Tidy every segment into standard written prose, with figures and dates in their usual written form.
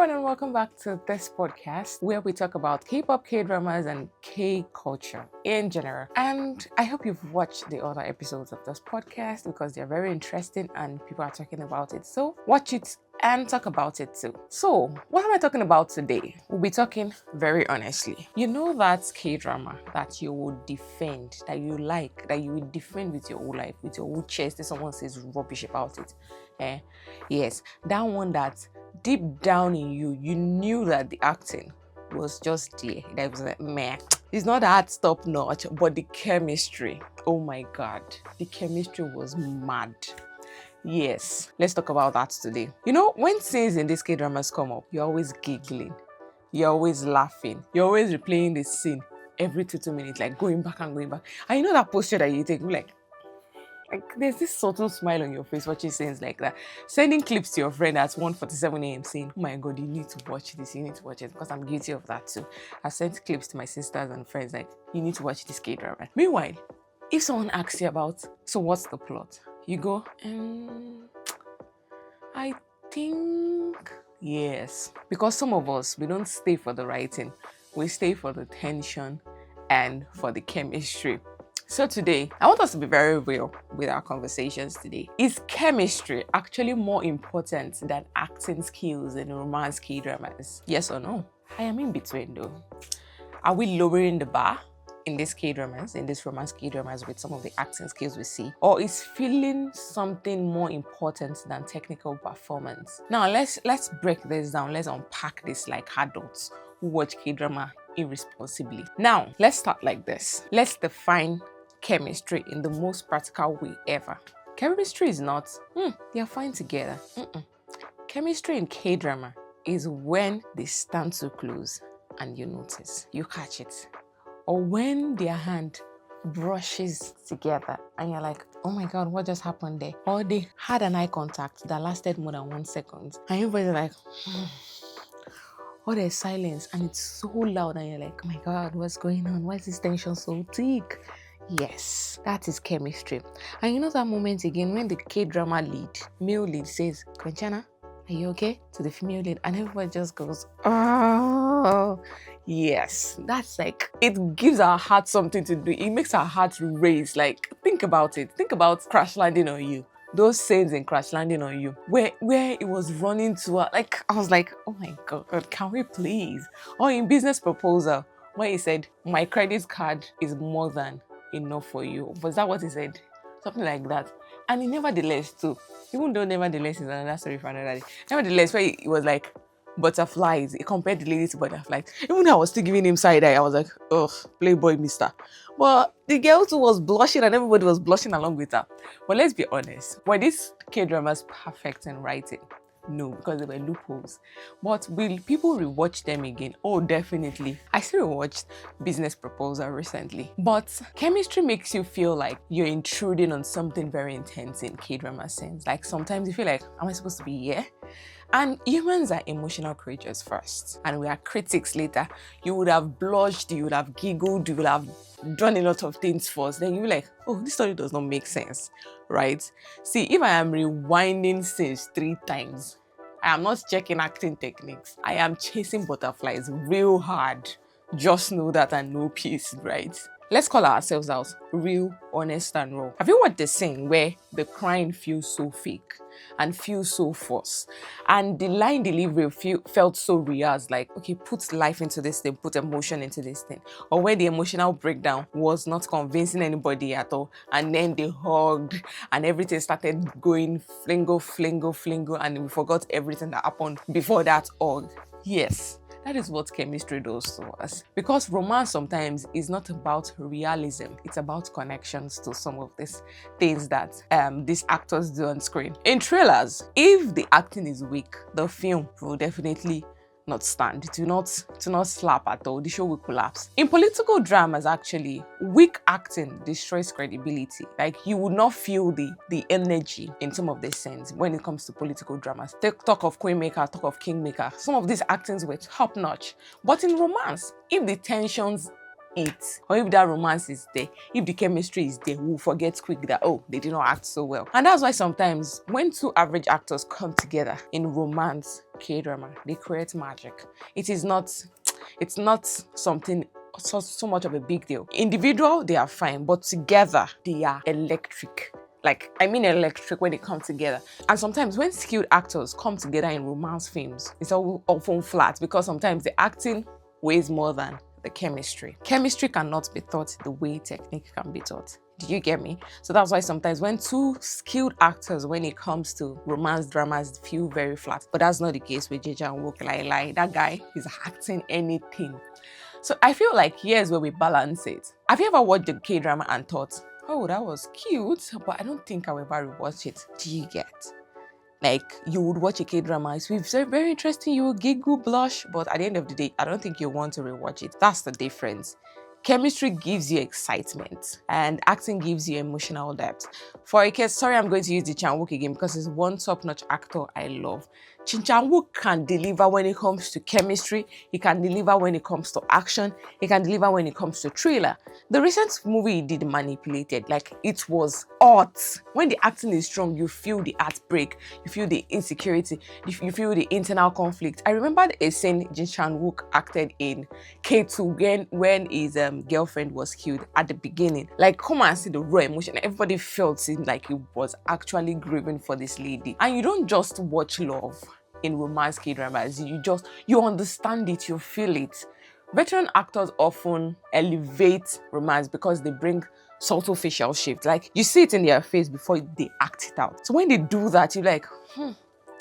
everyone, and welcome back to this podcast where we talk about K-pop, K-dramas, and K-culture in general. And I hope you've watched the other episodes of this podcast because they're very interesting and people are talking about it. So watch it and talk about it too. So, what am I talking about today? We'll be talking very honestly. You know that K-drama that you would defend, that you like, that you would defend with your whole life, with your whole chest, if someone says rubbish about it. Yes, that one that deep down in you, you knew that the acting was just there. That was like, meh. It's not that top notch, but the chemistry. Oh my God, the chemistry was mad. Yes, let's talk about that today. You know, when scenes in these K-dramas come up, you're always giggling, you're always laughing, you're always replaying the scene every 2 minutes, like going back and going back. And you know that posture that you take, like there's this subtle smile on your face watching scenes like that. Sending clips to your friend at 1:47 a.m. saying, oh my God, you need to watch this, you need to watch it, because I'm guilty of that too. I've sent clips to my sisters and friends like, you need to watch this K-drama. Meanwhile, if someone asks you about, so what's the plot? You go, I think, yes. Because some of us, we don't stay for the writing. We stay for the tension and for the chemistry. So today, I want us to be very real with our conversations today. Is chemistry actually more important than acting skills in romance K-dramas? Yes or no? I am in between though. Are we lowering the bar in these K-dramas, in these romance K-dramas with some of the acting skills we see? Or is feeling something more important than technical performance? Now, let's break this down. Let's unpack this like adults who watch K-drama irresponsibly. Now, let's start like this. Let's define chemistry in the most practical way ever. Chemistry is not, they are fine together. Chemistry in K-drama is when they stand too close and you notice, you catch it. Or when their hand brushes together and you're like, oh my God, what just happened there? Or they had an eye contact that lasted more than 1 second. And everybody's like, or there's silence and it's so loud and you're like, oh my God, what's going on? Why is this tension so thick? Yes, that is chemistry. And you know that moment again when the K-drama lead, male lead says, Kwenchana, are you okay? To the female lead, and everybody just goes, oh, yes. That's like, it gives our heart something to do. It makes our heart race. Like, think about it. Think about Crash Landing on You. Those scenes in Crash Landing on You, where it was running to her, like, I was like, oh my God, can we please? Or in Business Proposal, where he said, my credit card is more than enough for you. Was that what he said? Something like that. And nevertheless too, even though nevertheless is another story for another day, nevertheless where it was like butterflies, he compared the lady to butterflies. Even though I was still giving him side eye, I was like, ugh, playboy mister. But the girl too was blushing and everybody was blushing along with her. But let's be honest, were these K-dramas perfect in writing? No, because there were loopholes. But will people rewatch them again? Oh, definitely. I still rewatched Business Proposal recently. But chemistry makes you feel like you're intruding on something very intense in K-drama sense. Like sometimes you feel like, am I supposed to be here? And humans are emotional creatures first, and we are critics later. You would have blushed, you would have giggled, you would have done a lot of things first. Then you're like, oh, this story does not make sense, right? See, if I am rewinding scenes 3 times, I am not checking acting techniques. I am chasing butterflies real hard. Just know that and know peace, right? Let's call ourselves out real, honest, and raw. Have you watched the scene where the crying feels so fake and feels so forced, and the line delivery felt so rehearsed, like, okay, put life into this thing, put emotion into this thing, or where the emotional breakdown was not convincing anybody at all, and then they hugged and everything started going flingo, and we forgot everything that happened before that hug. Yes. That is what chemistry does to us. Because romance sometimes is not about realism, it's about connections to some of these things that these actors do on screen. In trailers, if the acting is weak, the film will definitely not stand. It will not slap at all. The show will collapse. In political dramas, actually, weak acting destroys credibility. Like, you would not feel the energy in some of these scenes when it comes to political dramas. Talk of Queenmaker, talk of Kingmaker. Some of these actings were top notch. But in romance, if the tensions it. Or if that romance is there, if the chemistry is there, we'll forget quick that, oh, they did not act so well. And that's why sometimes when two average actors come together in romance K-drama, they create magic. It's not something so much of a big deal. Individual, they are fine, but together, they are electric. Like, I mean electric when they come together. And sometimes when skilled actors come together in romance films, it's often flat because sometimes the acting weighs more than the chemistry. Chemistry cannot be taught the way technique can be taught. Do you get me? So that's why sometimes when two skilled actors, when it comes to romance dramas, feel very flat. But that's not the case with Jae Wook. Like, that guy is acting anything. So I feel like here's where we balance it. Have you ever watched the K-drama and thought, oh, that was cute, but I don't think I'll ever rewatch it? Do you get? Like, you would watch a K-drama, it's very, very interesting, you will giggle, blush, but at the end of the day, I don't think you want to rewatch it. That's the difference. Chemistry gives you excitement and acting gives you emotional depth. For a case, sorry, I'm going to use Ji Chang-wook again because he's one top-notch actor I love. Ji Chang-wook can deliver when it comes to chemistry, he can deliver when it comes to action, he can deliver when it comes to thriller. The recent movie he did, Manipulated, like, it was art. When the acting is strong, you feel the heartbreak, you feel the insecurity, you feel the internal conflict. I remember a scene Ji Chang-wook acted in K2 when his girlfriend was killed at the beginning. Like, come and see the raw emotion. Everybody felt it like he was actually grieving for this lady. And you don't just watch love in romance K-dramas, you understand it, you feel it. Veteran actors often elevate romance because they bring subtle facial shifts. Like, you see it in their face before they act it out. So when they do that, you're like,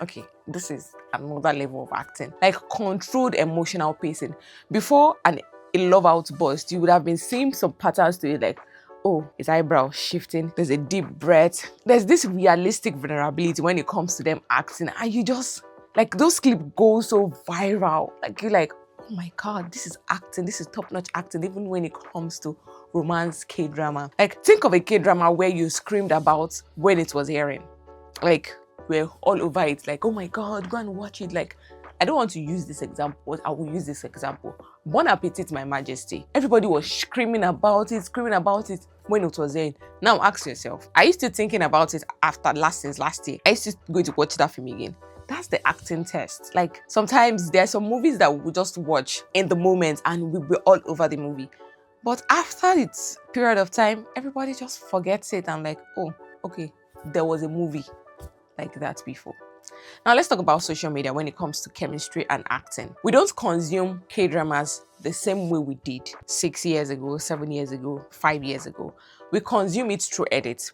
okay, this is another level of acting. Like, controlled emotional pacing. Before a love outburst, you would have been seeing some patterns to it, like, oh, his eyebrow shifting, there's a deep breath. There's this realistic vulnerability when it comes to them acting, and you just, like, those clips go so viral. Like, you're like, oh my God, this is acting, this is top-notch acting, even when it comes to romance K-drama. Like, think of a K-drama where you screamed about when it was airing. Like, we're all over it, like, oh my God, go and watch it. Like, I don't want to use this example, but I will use this example. Bon Appetit, My Majesty. Everybody was screaming about it when it was airing. Now ask yourself, are you still thinking about it after last year? Are you still going to watch that film again? That's the acting test. Like, sometimes there are some movies that we just watch in the moment and we'll be all over the movie. But after its period of time, everybody just forgets it and like, oh, okay, there was a movie like that before. Now let's talk about social media when it comes to chemistry and acting. We don't consume K-dramas the same way we did 6 years ago, 7 years ago, 5 years ago. We consume it through edits,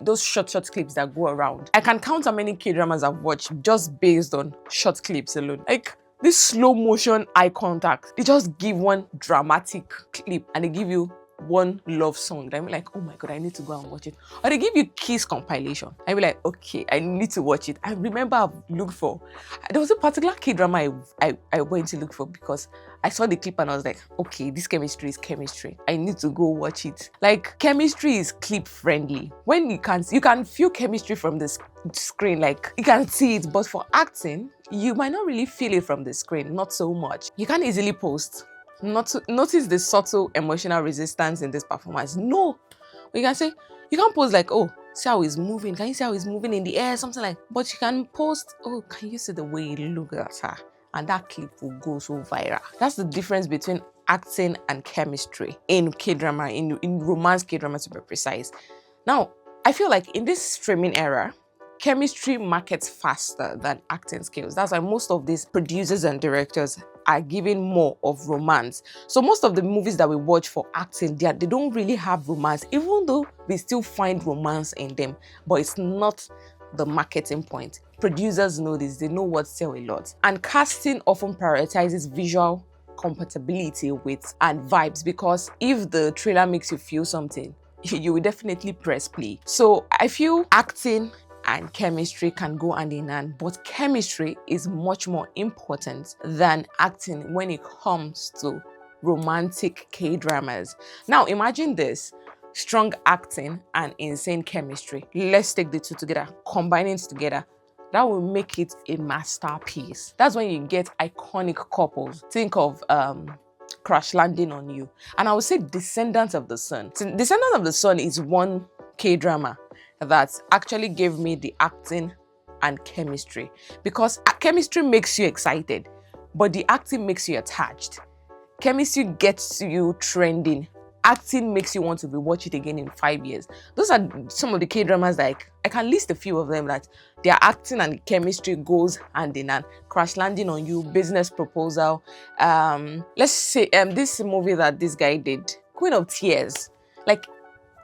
those short clips that go around. I can count how many K-dramas I've watched just based on short clips alone. Like, this slow motion eye contact, they just give one dramatic clip and they give you one love song. I'm like, oh my God, I need to go and watch it. Or they give you Kiss compilation. I'll be like, okay, I need to watch it. I remember I've looked for, there was a particular K-drama I went to look for because I saw the clip and I was like, okay, this chemistry is chemistry. I need to go watch it. Like, chemistry is clip friendly. When you can feel chemistry from the screen, like you can see it, but for acting, you might not really feel it from the screen, not so much. You can't easily post. Notice the subtle emotional resistance in this performance. No, you can say, you can't post like, oh, see how he's moving. Can you see how he's moving in the air? Something like, but you can post, oh, can you see the way he looks at her? And that clip will go so viral. That's the difference between acting and chemistry in K-drama, in romance K-drama to be precise. Now, I feel like in this streaming era, chemistry markets faster than acting skills. That's why most of these producers and directors are giving more of romance. So most of the movies that we watch for acting, they don't really have romance, even though we still find romance in them, but it's not the marketing point. Producers know this, they know what sells a lot. And casting often prioritizes visual compatibility with and vibes, because if the trailer makes you feel something, you will definitely press play. So I feel acting and chemistry can go hand in hand, but chemistry is much more important than acting when it comes to romantic K-dramas. Now imagine this, strong acting and insane chemistry. Let's take the two together, combine it together. That will make it a masterpiece. That's when you get iconic couples. Think of crash landing on you. And I would say Descendants of the Sun. So Descendants of the Sun is one K-drama that actually gave me the acting and chemistry, because chemistry makes you excited, but the acting makes you attached. Chemistry gets you trending. Acting makes you want to rewatch it again in 5 years. Those are some of the K-dramas that I can list a few of them that their acting and chemistry goes hand in hand. Crash Landing on You, Business Proposal. Let's say this movie that this guy did, Queen of Tears. Like,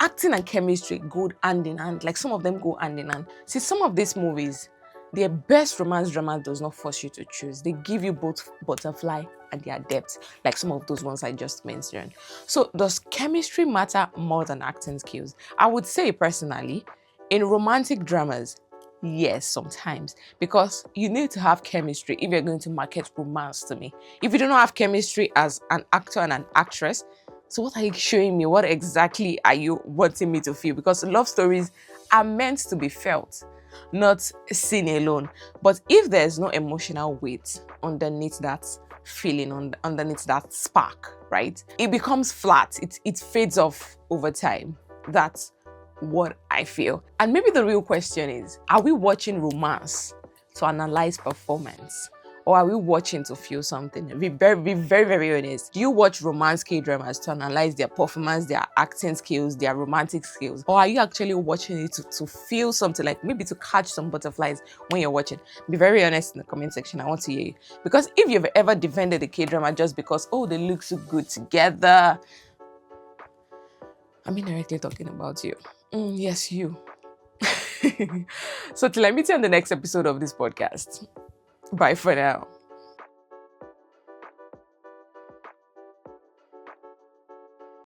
acting and chemistry go hand in hand. Like, some of them go hand in hand. See, some of these movies, their best romance drama does not force you to choose. They give you both butterfly and their depth, like some of those ones I just mentioned. So does chemistry matter more than acting skills? I would say personally, in romantic dramas, yes, sometimes, because you need to have chemistry if you're going to market romance to me. If you do not have chemistry as an actor and an actress, so what are you showing me? What exactly are you wanting me to feel? Because love stories are meant to be felt, not seen alone. But if there's no emotional weight underneath that feeling, underneath that spark, right, it becomes flat. It fades off over time. That's what I feel. And maybe the real question is, are we watching romance to analyze performance? Or are we watching to feel something? Be very, very honest. Do you watch romance K-dramas to analyze their performance, their acting skills, their romantic skills? Or are you actually watching it to feel something, like maybe to catch some butterflies when you're watching? Be very honest in the comment section. I want to hear you. Because if you've ever defended a K-drama just because, oh, they look so good together, I'm indirectly talking about you. Yes, you. So till I meet you on the next episode of this podcast. Bye for now.